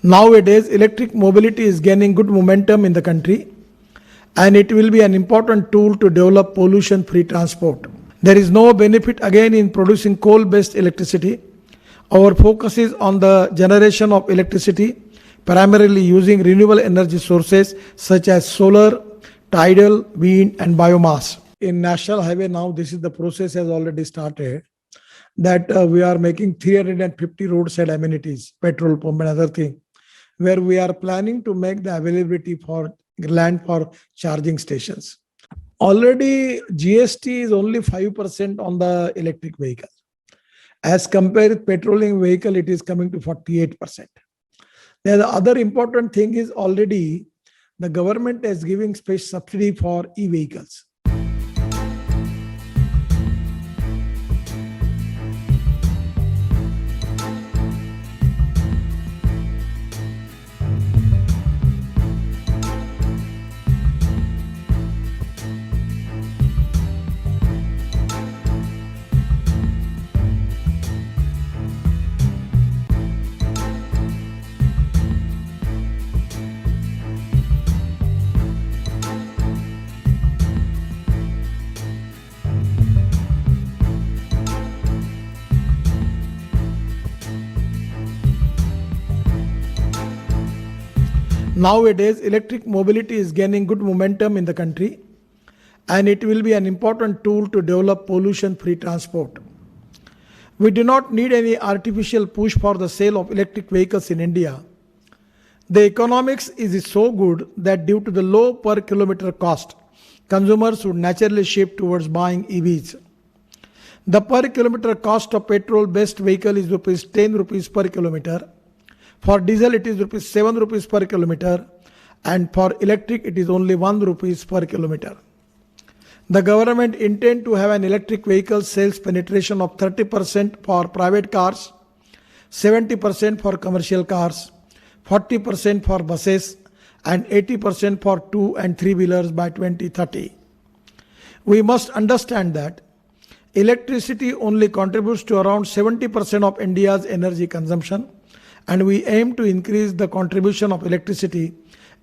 Nowadays, electric mobility is gaining good momentum in the country, and it will be an important tool to develop pollution-free transport. There is no benefit again in producing coal-based electricity. Our focus is on the generation of electricity, primarily using renewable energy sources such as solar, tidal, wind, and biomass. In National Highway now, this is the process has already started, that we are making 350 roadside amenities, petrol pump and other thing, where we are planning to make the availability for land for charging stations. Already GST is only 5% on the electric vehicle. As compared with petroleum vehicle, it is coming to 48%. The other important thing is already the government is giving special subsidy for e-vehicles. Nowadays, electric mobility is gaining good momentum in the country, and it will be an important tool to develop pollution-free transport. We do not need any artificial push for the sale of electric vehicles in India. The economics is so good that due to the low per kilometer cost, consumers would naturally shift towards buying EVs. The per kilometer cost of petrol-based vehicle is ₹10 per kilometer. For diesel, it is ₹7 per kilometer, and for electric, it is only ₹1 per kilometer. The government intends to have an electric vehicle sales penetration of 30% for private cars, 70% for commercial cars, 40% for buses, and 80% for 2 and 3 wheelers by 2030. We must understand that electricity only contributes to around 70% of India's energy consumption, and we aim to increase the contribution of electricity,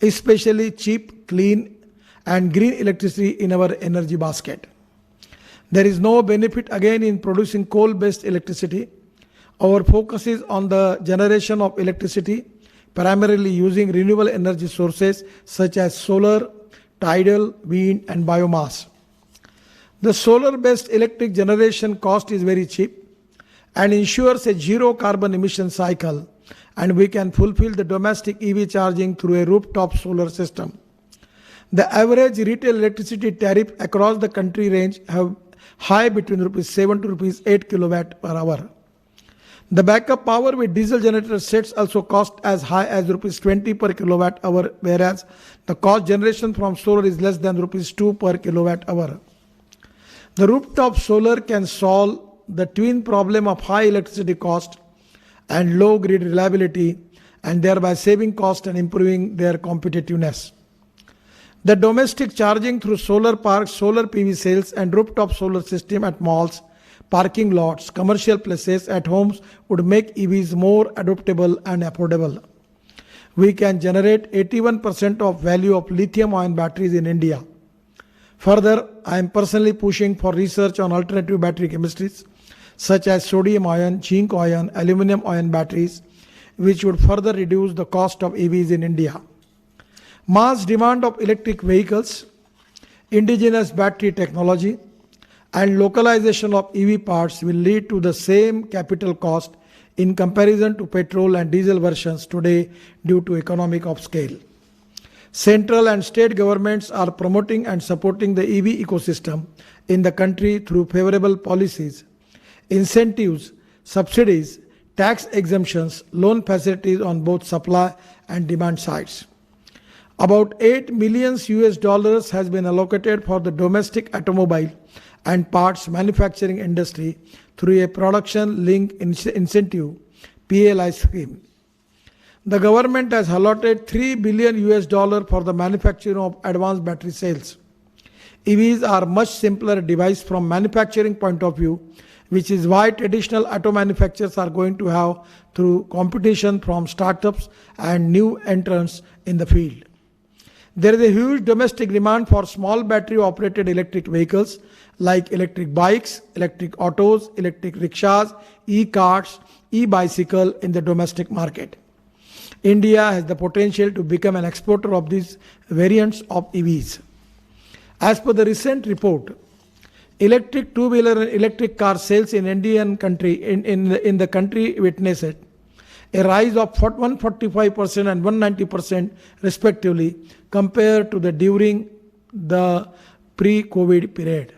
especially cheap, clean, and green electricity in our energy basket. There is no benefit again in producing coal-based electricity. Our focus is on the generation of electricity, primarily using renewable energy sources such as solar, tidal, wind, and biomass. The solar-based electric generation cost is very cheap and ensures a zero carbon emission cycle, and we can fulfill the domestic EV charging through a rooftop solar system. The average retail electricity tariff across the country range have high between ₹7 to ₹8 kilowatt per hour. The backup power with diesel generator sets also cost as high as ₹20 per kilowatt hour, whereas the cost generation from solar is less than ₹2 per kilowatt hour. The rooftop solar can solve the twin problem of high electricity cost and low grid reliability, and thereby saving cost and improving their competitiveness. The domestic charging through solar parks, solar PV cells, and rooftop solar system at malls, parking lots, commercial places, at homes would make EVs more adoptable and affordable. We can generate 81% of value of lithium-ion batteries in India. Further, I am personally pushing for research on alternative battery chemistries such as sodium-ion, zinc-ion, aluminum-ion batteries, which would further reduce the cost of EVs in India. Mass demand of electric vehicles, indigenous battery technology, and localization of EV parts will lead to the same capital cost in comparison to petrol and diesel versions today due to economic of scale. Central and state governments are promoting and supporting the EV ecosystem in the country through favorable policies, incentives, subsidies, tax exemptions, loan facilities on both supply and demand sides. About $8 million has been allocated for the domestic automobile and parts manufacturing industry through a production linked incentive PLI scheme. The government has allotted $3 billion for the manufacturing of advanced battery cells. EVs are much simpler device from manufacturing point of view, which is why traditional auto manufacturers are going to have through competition from startups and new entrants in the field. There is a huge domestic demand for small battery operated electric vehicles like electric bikes, electric autos, electric rickshaws, e-carts, e-bicycle in the domestic market. India has the potential to become an exporter of these variants of EVs. As per the recent report, electric two-wheeler and electric car sales in Indian country in the country witnessed a rise of 145% and 190% respectively compared to the during the pre-COVID period.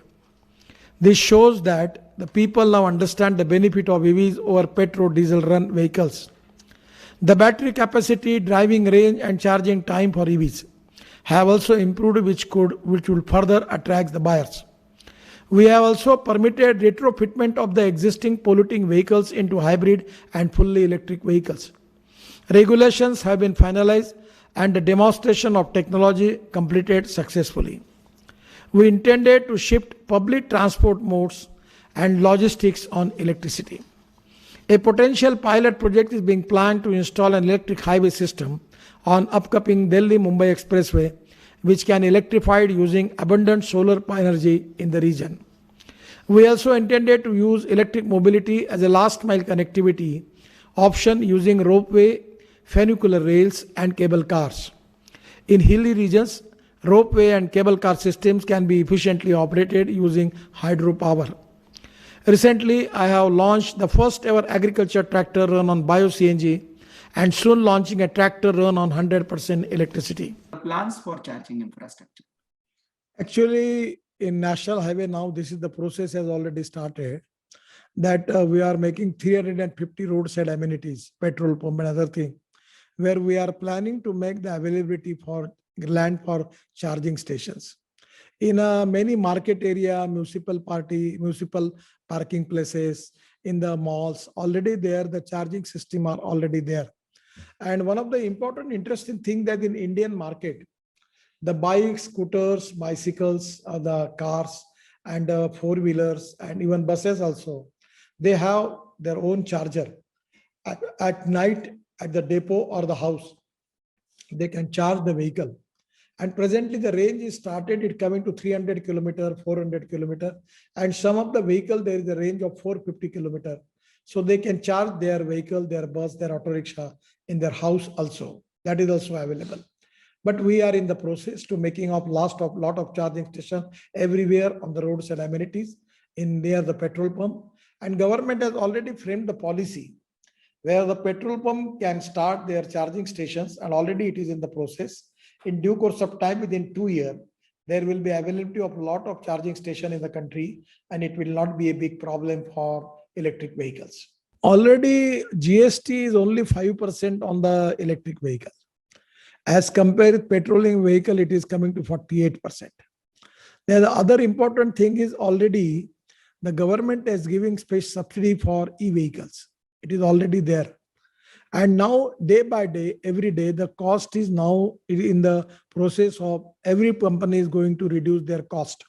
This shows that the people now understand the benefit of EVs over petrol diesel run vehicles. The battery capacity, driving range and charging time for EVs have also improved, which will further attract the buyers. We have also permitted retrofitment of the existing polluting vehicles into hybrid and fully electric vehicles. Regulations have been finalized and the demonstration of technology completed successfully. We intended to shift public transport modes and logistics on electricity. A potential pilot project is being planned to install an electric highway system on upcoming Delhi-Mumbai Expressway, which can electrify using abundant solar energy in the region. We also intended to use electric mobility as a last mile connectivity option using ropeway, funicular rails and cable cars. In hilly regions, ropeway and cable car systems can be efficiently operated using hydropower. Recently, I have launched the first ever agriculture tractor run on bio-CNG and soon launching a tractor run on 100% electricity. Plans for charging infrastructure. Actually, in National Highway now, this is the process has already started that we are making 350 roadside amenities, petrol pump and other thing, where we are planning to make the availability for land for charging stations. In many market area, municipal parking places, in the malls, already there, the charging system are already there. And one of the important interesting thing that in Indian market, the bikes, scooters, bicycles, the cars and four-wheelers and even buses also, they have their own charger. At night at the depot or the house, they can charge the vehicle. And presently the range is started, it coming to 300 kilometer, 400 kilometer, and some of the vehicle there is a range of 450 kilometer. So they can charge their vehicle, their bus, their auto rickshaw in their house also. That is also available. But we are in the process to making up lot of charging station everywhere on the roads and amenities in near the petrol pump. And government has already framed the policy where the petrol pump can start their charging stations, and already it is in the process. In due course of time, within 2 years, there will be availability of a lot of charging station in the country, and it will not be a big problem for electric vehicles. Already GST is only 5% on the electric vehicle. As compared with petroleum vehicle, it is coming to 48%. The other important thing is already the government is giving special subsidy for e-vehicles. It is already there. And now day by day, every day, the cost is now in the process of every company is going to reduce their cost.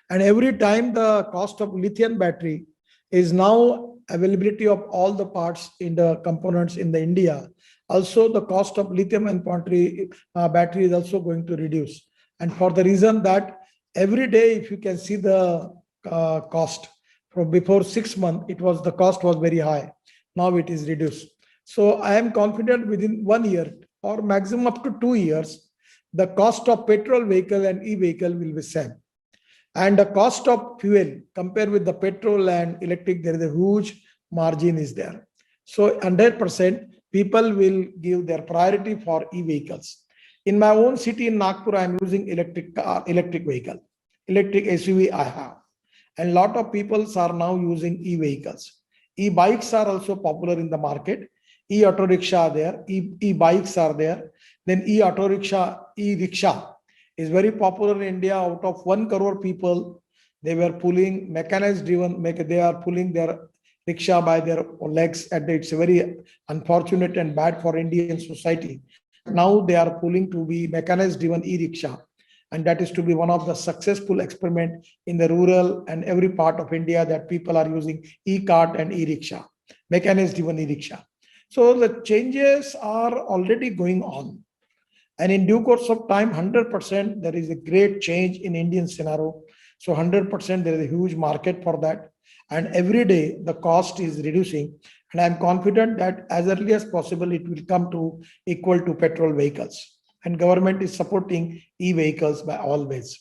And every time the cost of lithium battery is now availability of all the parts in the components in the India. Also, the cost of lithium and battery is also going to reduce. And for the reason that every day, if you can see the cost from before 6 months, the cost was very high. Now it is reduced. So I am confident within 1 year or maximum up to 2 years, the cost of petrol vehicle and e-vehicle will be same. And the cost of fuel compared with the petrol and electric, there is a huge margin is there. So 100% people will give their priority for e-vehicles. In my own city in Nagpur, I am using electric vehicle, electric SUV I have. And a lot of people are now using e-vehicles. E-bikes are also popular in the market. E-auto rickshaw are there, e-bikes are there. Then e-auto rickshaw, e-rickshaw is very popular in India. Out of 1 crore people, they were pulling mechanized driven, they are pulling their rickshaw by their legs. And it's very unfortunate and bad for Indian society. Now they are pulling to be mechanized driven e-rickshaw. And that is to be one of the successful experiment in the rural and every part of India that people are using e-cart and e-rickshaw, mechanized driven e-rickshaw. So the changes are already going on. And in due course of time, 100%, there is a great change in Indian scenario. So 100%, there is a huge market for that. And every day the cost is reducing. And I'm confident that as early as possible, it will come to equal to petrol vehicles. And government is supporting e-vehicles by all ways.